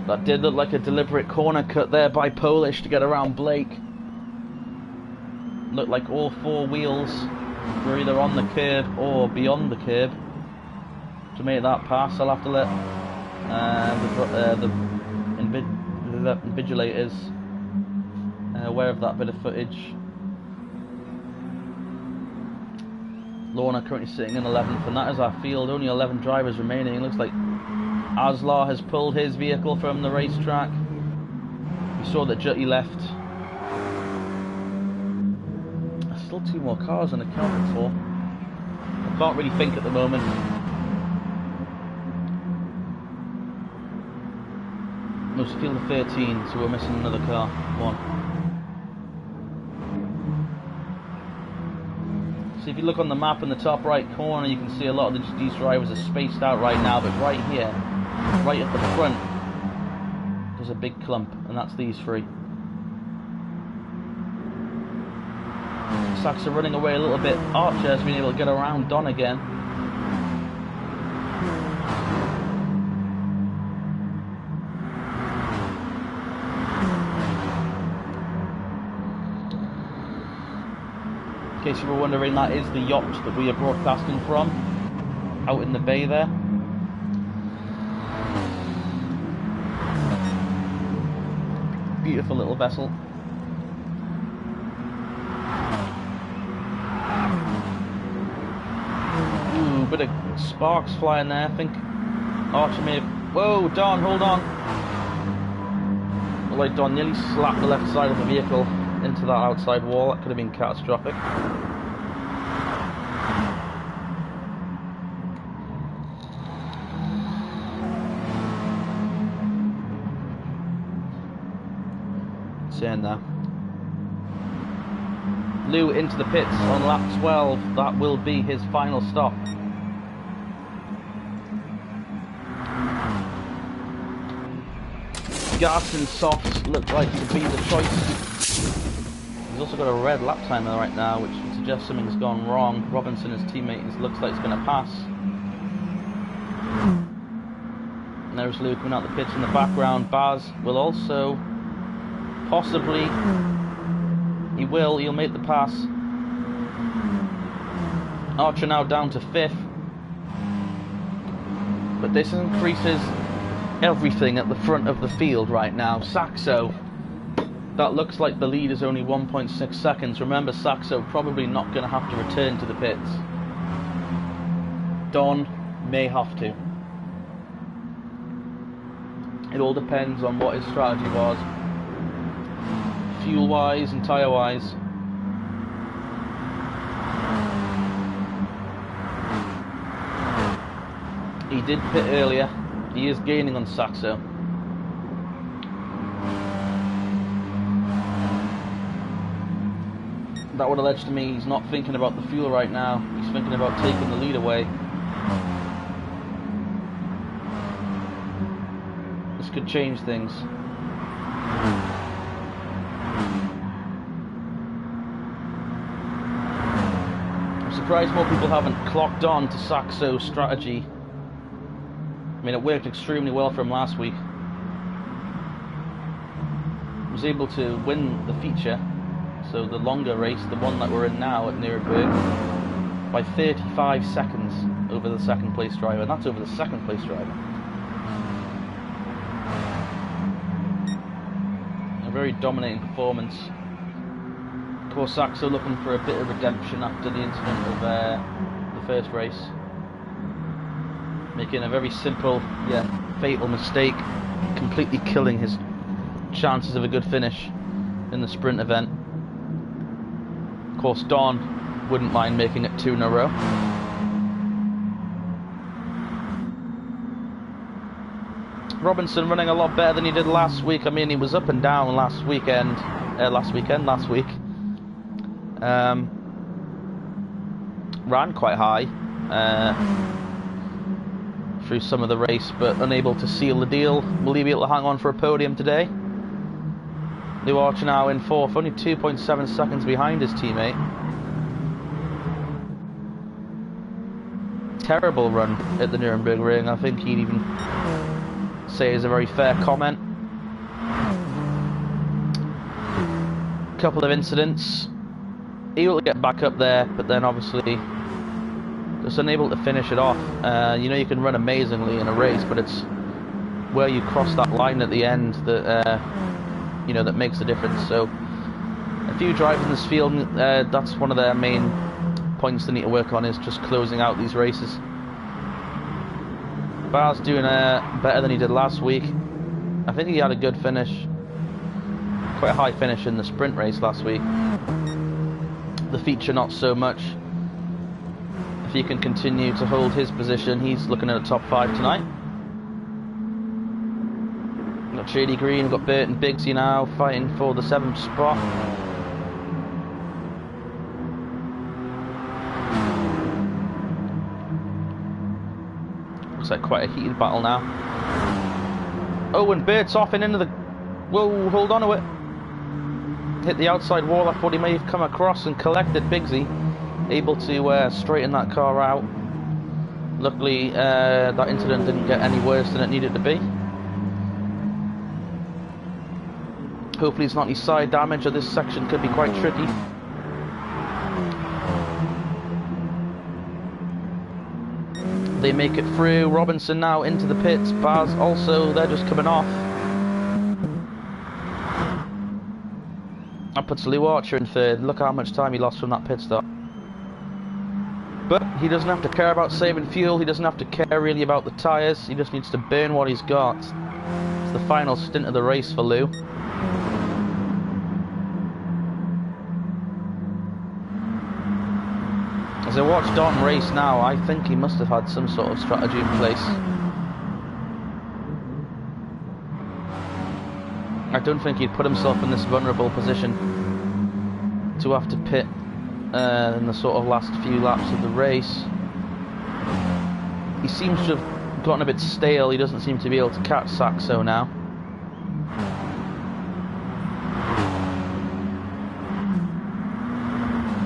that did look like a deliberate corner cut there by Polish to get around Blake. Looked like all 4 wheels were either on the curb or beyond the curb to make that pass. I'll have to let the invigilators aware of that bit of footage. Lorna currently sitting in 11th, and that is our field. Only 11 drivers remaining. It looks like Aslar has pulled his vehicle from the racetrack. We saw that Jutty left. There's still 2 more cars unaccounted for. I can't really think at the moment. No, it's field of 13, so we're missing another car. 1. So if you look on the map in the top right corner, you can see a lot of these drivers are spaced out right now, but right here, right at the front, there's a big clump, and that's these 3. Saxo running away a little bit. Archer has been able to get around Don again. In case you were wondering, that is the yacht that we are broadcasting from, out in the bay there. Beautiful little vessel. Ooh, bit of sparks flying there. I think Archer may have... Whoa, Don, hold on. Looked like Don nearly slapped the left side of the vehicle into that outside wall. That could have been catastrophic. In there. Lou into the pits on lap 12. That will be his final stop. Gas and softs look like to be the choice. He's also got a red lap timer right now, which suggests something's gone wrong. Robinson, his teammate, looks like he's going to pass. And there's Lou coming out the pits in the background. Baz will also possibly, he'll make the pass. Archer now down to 5th. But this increases everything at the front of the field right now. Saxo, that looks like the lead is only 1.6 seconds. Remember, Saxo probably not going to have to return to the pits. Don may have to. It all depends on what his strategy was, fuel wise and tyre wise. He did pit earlier. He is gaining on Saxo. That would allege to me he's not thinking about the fuel right now. He's thinking about taking the lead away. This could change things. I'm surprised more people haven't clocked on to Saxo's strategy. I mean, it worked extremely well for him last week. was able to win the feature, so the longer race, the one that we're in now at Nuremberg, by 35 seconds over the second place driver, and that's over the second place driver. A very dominating performance. Of course, Saxo looking for a bit of redemption after the incident of the first race, making a very simple yet fatal mistake, completely killing his chances of a good finish in the sprint event. Of course, Don wouldn't mind making it 2 in a row. Robinson running a lot better than he did last week. I mean, he was up and down last week. Ran quite high through some of the race, but unable to seal the deal. Will he be able to hang on for a podium today? Lou Archer now in 4th, only 2.7 seconds behind his teammate. Terrible run at the Nuremberg ring. I think he'd even say is a very fair comment. Couple of incidents. Able to get back up there, but then obviously just unable to finish it off. You know, you can run amazingly in a race, but it's where you cross that line at the end that you know, that makes the difference. So a few drivers in this field, that's one of their main points they need to work on, is just closing out these races. Bar's doing better than he did last week. I think he had a good finish, quite a high finish in the sprint race last week. The feature not so much. If he can continue to hold his position, he's looking at a top 5 tonight. We've got Shady Green, we've got Burt and Bigsy now fighting for the 7th spot. Looks like quite a heated battle now. Oh, and Burt's off and into the... Whoa, hold on to it. Hit the outside wall. I thought he may have come across and collected Bigsy. Able to straighten that car out. Luckily, that incident didn't get any worse than it needed to be. Hopefully it's not any side damage, or this section could be quite tricky. They make it through. Robinson now into the pits. Baz also, they're just coming off. That puts Lou Archer in 3rd. Look how much time he lost from that pit stop. But he doesn't have to care about saving fuel. He doesn't have to care really about the tyres. He just needs to burn what he's got. It's the final stint of the race for Lou. As I watch Don race now, I think he must have had some sort of strategy in place. I don't think he'd put himself in this vulnerable position to have to pit in the sort of last few laps of the race. He seems to have gotten a bit stale. He doesn't seem to be able to catch Saxo now.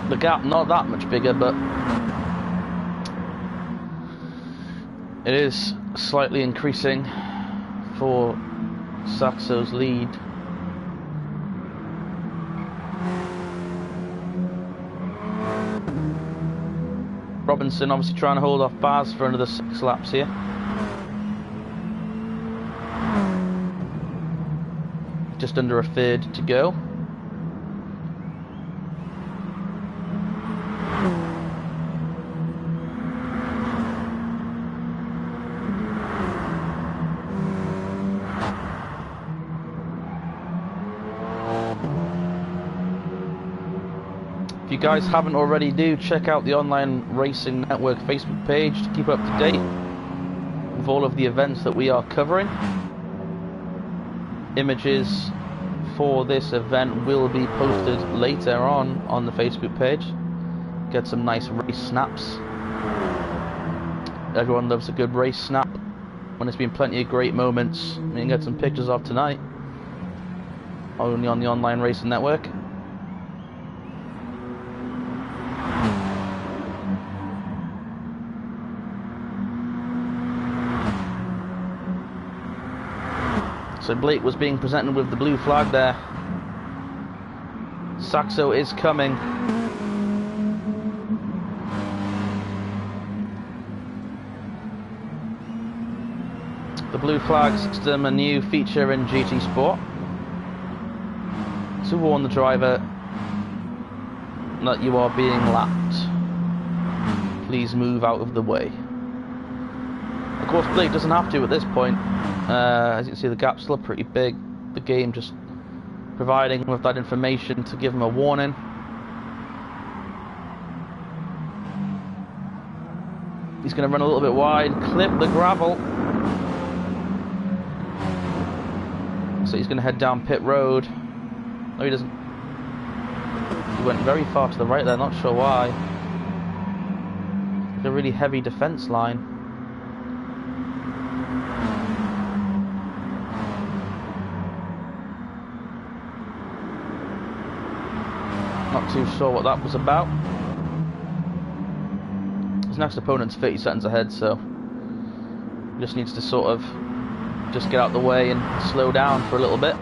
The gap not that much bigger, but it is slightly increasing for Saxo's lead. Robinson obviously trying to hold off Baz for another 6 laps here. Just under a 1/3 to go. If you guys haven't already, do check out the Online Racing Network Facebook page to keep up to date with all of the events that we are covering. Images for this event will be posted later on the Facebook page. Get some nice race snaps. Everyone loves a good race snap when there's been plenty of great moments. We can get some pictures of tonight, only on the Online Racing Network. So Blake was being presented with the blue flag there. Saxo is coming. The blue flag's them a new feature in GT Sport. To warn the driver that you are being lapped. Please move out of the way. Of course, Blake doesn't have to at this point. As you can see, the gap's still pretty big. The game just providing him with that information to give him a warning. He's going to run a little bit wide, clip the gravel. So he's going to head down pit road. No, he doesn't. He went very far to the right there, not sure why. A really heavy defense line. Not too sure what that was about. His next opponent's 30 seconds ahead, so he just needs to sort of just get out the way and slow down for a little bit.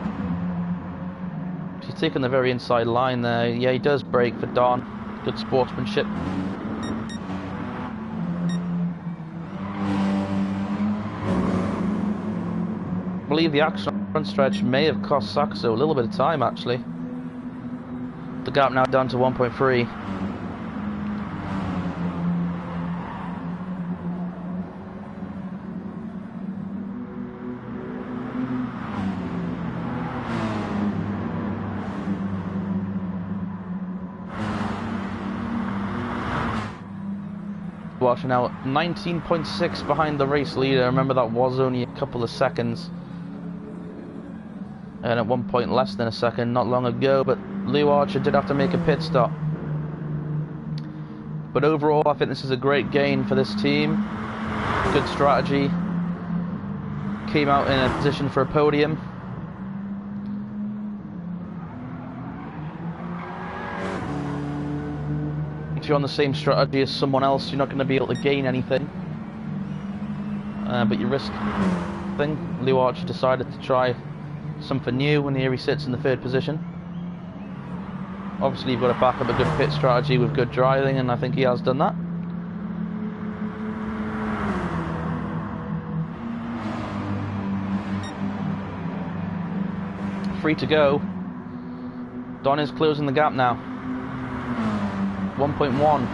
He's taking the very inside line there. Yeah, he does brake for Don. Good sportsmanship. I believe the action front stretch may have cost Saxo a little bit of time, actually. The gap now down to 1.3. Watch now, 19.6 behind the race leader. Remember, that was only a couple of seconds. And at one point less than a second not long ago, but Lou Archer did have to make a pit stop. But overall, I think this is a great gain for this team. Good strategy. Came out in a position for a podium. If you're on the same strategy as someone else, you're not going to be able to gain anything. But you risk thing. Lou Archer decided to try something new, and here he sits in the third position. Obviously, you've got to back up a good pit strategy with good driving, and I think he has done that. Free to go. Don is closing the gap now. 1.1.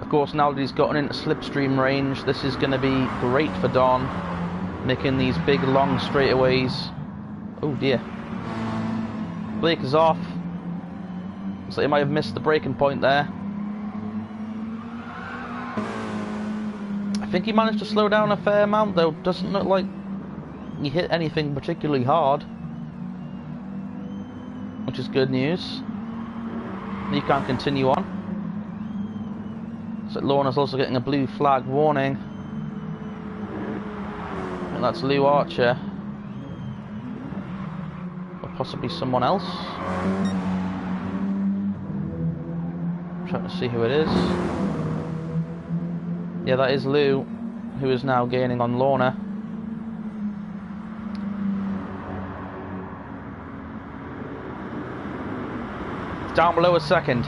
Of course, now that he's gotten into slipstream range, this is going to be great for Don, making these big long straightaways. Oh dear. Blake is off. Looks like he might have missed the braking point there. I think he managed to slow down a fair amount, though. Doesn't look like he hit anything particularly hard, which is good news. He can't continue on. So Lorna's also getting a blue flag warning. And that's Lou Archer. Or possibly someone else. I'm trying to see who it is. Yeah, that is Lou, who is now gaining on Lorna. Down below a second.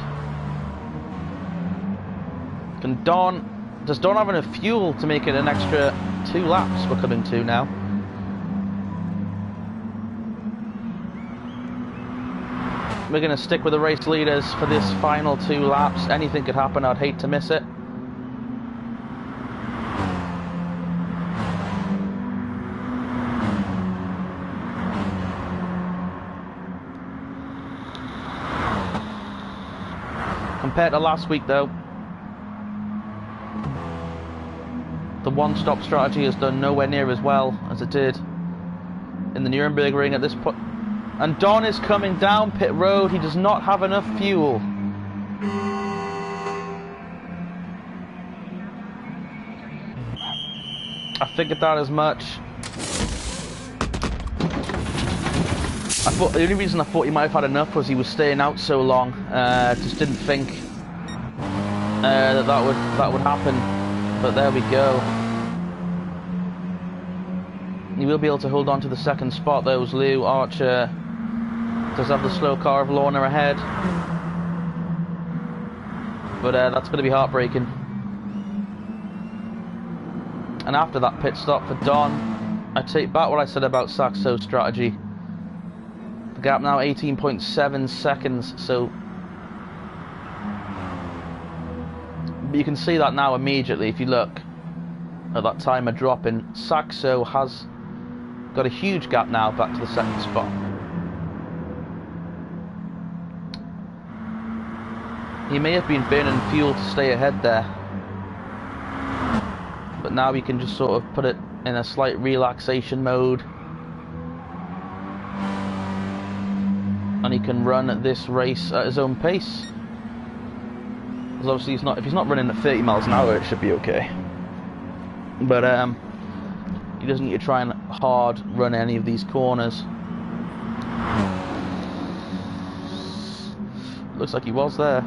Does Don have enough fuel to make it an extra 2 laps we're coming to now? We're going to stick with the race leaders for this final 2 laps. Anything could happen, I'd hate to miss it. Compared to last week, though, the one-stop strategy has done nowhere near as well as it did in the Nürburgring at this point. And Don is coming down pit road. He does not have enough fuel. I figured that as much. The only reason I thought he might have had enough was he was staying out so long. Just didn't think that would happen. But there we go. He will be able to hold on to the second spot though, as Lou Archer does have the slow car of Lorna ahead. But that's going to be heartbreaking. And after that pit stop for Don, I take back what I said about Saxo's strategy. The gap now 18.7 seconds, so you can see that now immediately if you look at that timer dropping. Saxo has got a huge gap now back to the second spot. He may have been burning fuel to stay ahead there, but now he can just sort of put it in a slight relaxation mode, and he can run this race at his own pace. Because obviously if he's not running at 30 miles an hour, it should be okay. But he doesn't need to try and hard run any of these corners. Looks like he was there.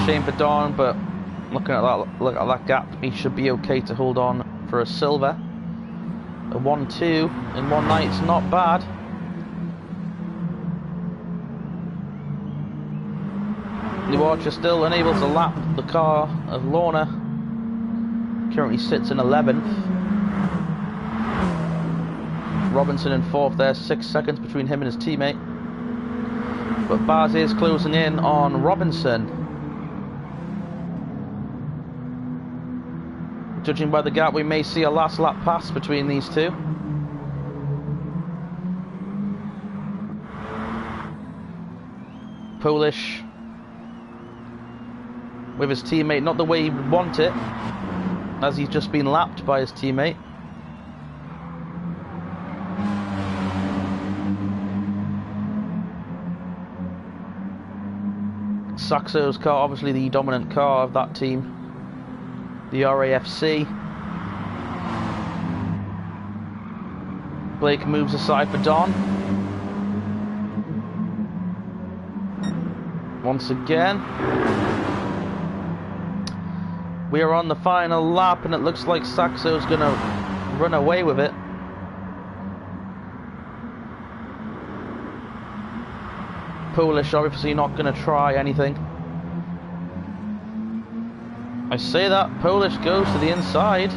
Shame for Don, but looking at that, look at that gap, he should be okay to hold on for a silver. A 1-2 in one night's not bad. The Archer still unable to lap the car of Lorna. Currently sits in 11th. Robinson in 4th there, 6 seconds between him and his teammate. But Baz is closing in on Robinson. Judging by the gap, we may see a last lap pass between these two. Polish with his teammate, not the way he would want it, as he's just been lapped by his teammate. Saxo's car, obviously the dominant car of that team. The RAFC. Blake moves aside for Don. Once again. We are on the final lap and it looks like Saxo's going to run away with it. Polish obviously not going to try anything. I say that, Polish goes to the inside.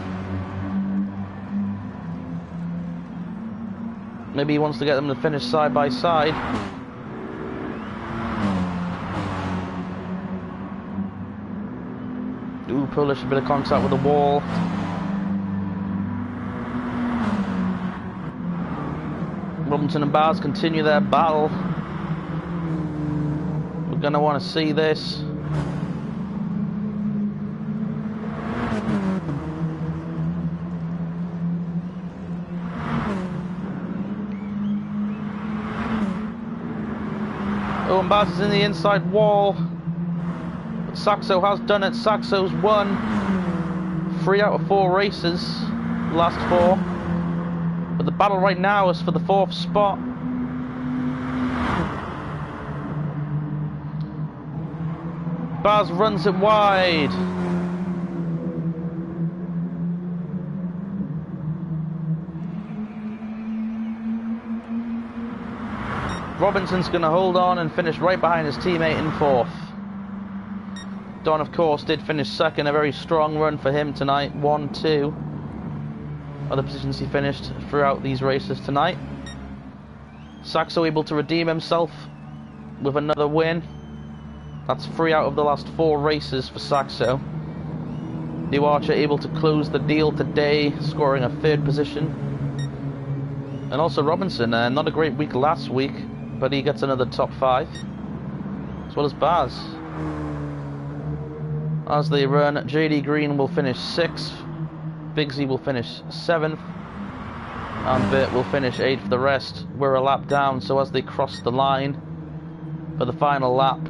Maybe he wants to get them to finish side by side. Ooh, Polish a bit of contact with the wall. Robinson and Baz continue their battle. We're going to want to see this. Oh, and Baz is in the inside wall. But Saxo has done it. Saxo's won 3 out of 4 races. Last 4. But the battle right now is for the 4th spot. Baz runs it wide. Robinson's going to hold on and finish right behind his teammate in 4th. Don, of course, did finish 2nd. A very strong run for him tonight. 1-2. Other positions he finished throughout these races tonight. Saxo able to redeem himself with another win. That's 3 out of the last 4 races for Saxo. New Archer able to close the deal today, scoring a 3rd position. And also Robinson, not a great week last week, but he gets another top 5. As well as Baz. As they run, JD Green will finish 6th. Bigsy will finish 7th. And Bert will finish 8th. The rest were a lap down, so as they cross the line for the final lap,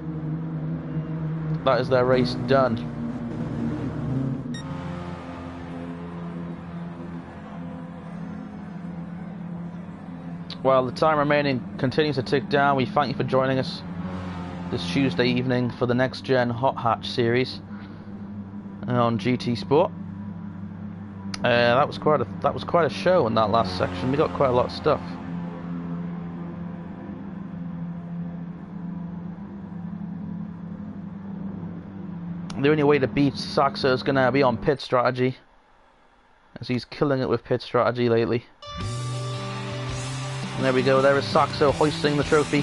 that is their race done. While the time remaining continues to tick down, we thank you for joining us this Tuesday evening for the Nxtgen Hot Hatch series on GT Sport. That was quite a show in that last section. We got quite a lot of stuff. The only way to beat Saxo is gonna be on pit strategy, as he's killing it with pit strategy lately. And there we go. There is Saxo hoisting the trophy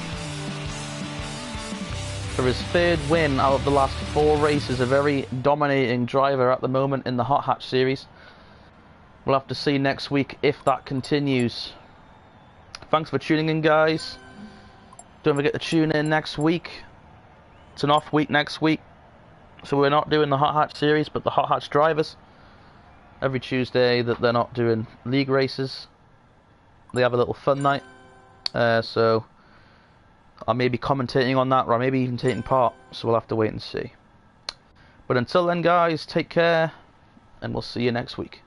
for his third win out of the last 4 races. A very dominating driver at the moment in the Hot Hatch series. We'll have to see next week if that continues. Thanks for tuning in, guys. Don't forget to tune in next week. It's an off week next week, so we're not doing the Hot Hatch series, but the Hot Hatch drivers. Every Tuesday that they're not doing league races, they have a little fun night. So I may be commentating on that, or I may be even taking part, so we'll have to wait and see. But until then, guys, take care, and we'll see you next week.